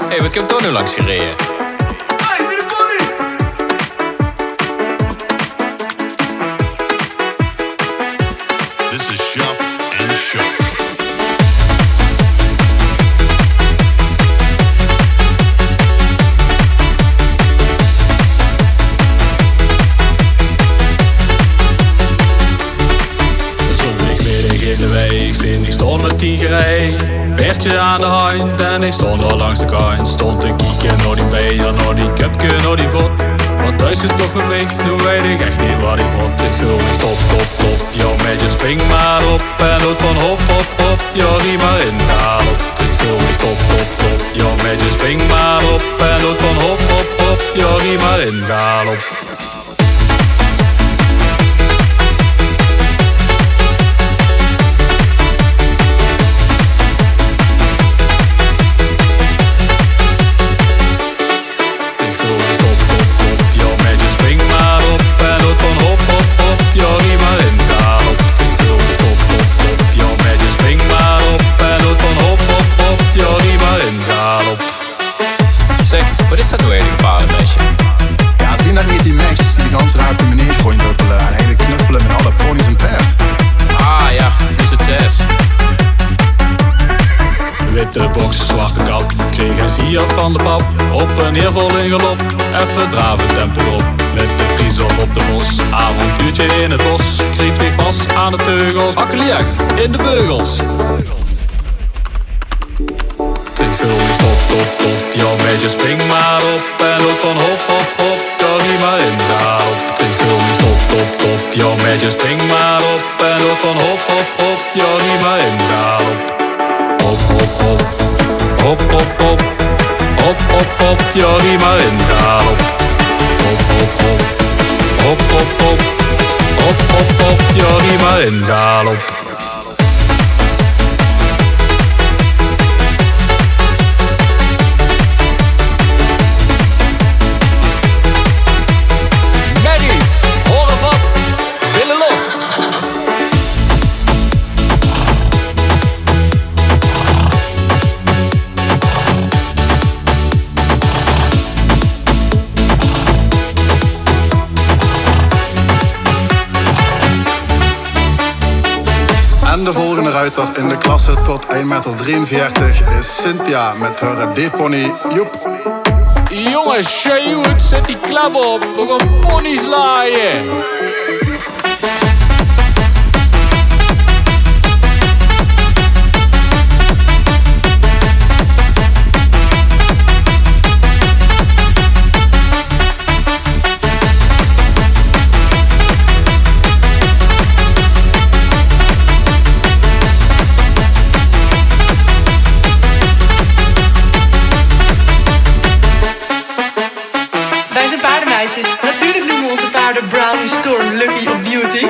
Hé, wat heb ik nu langs gereden? Hey, wie de pony? This is Shop and Shop. Zondagmiddag in de week en ik stond met 10 gereden. Bertje aan de hand en ik stond al langs de kant. Stond te kijken naar die beer, naar die cupje, naar die vod. Wat thuis is toch een licht, nu weet ik echt niet wat ik moet. Ik voel me top, top, top. Yo, met je spring maar op en doet van hop, hop, hop. Yo, rie maar in galop. Ik voel me top, top, top. Yo, met je spring maar op en doet van hop, hop, hop. Yo, rie maar in galop. Zeg, wat is dat nu eigenlijk, een paardenmeisje? Ja, zien dat niet die meisjes die de ganse dag op de meneer gooien duppelen en hele knuffelen met alle ponies en paard? Ah ja, is het 6. Witte box, zwarte kap, kreeg een Fiat van de pap. Op een neervol in galop, even draven tempo erop. Met de vriezer op de vos, avontuurtje in het bos. Kriep zich vast aan de teugels, akkeliak in de beugels. Ik voel me top, top, top, yo meisje spring maar op. En doet van hop, hop, hop, yo rie maar in galop. Ik voel me top, top, top, yo meisje spring maar op. En doet van hop, hop, hop, yo rie maar in galop. Hop, hop, hop, hop, hop, hop, hop, hop, hop, yo rie maar in galop. Hop, hop, hop, hop, hop, hop, hop, hop, hop, yo rie maar in galop. En de volgende ruiter in de klasse tot 1,43 meter is Cynthia met haar B-pony Joep. Jongens, Sjehoed, zet die klap op. We gaan ponies laaien. Wij zijn paardenmeisjes. Natuurlijk noemen we onze paarden Brownie, Storm, Lucky of Beauty.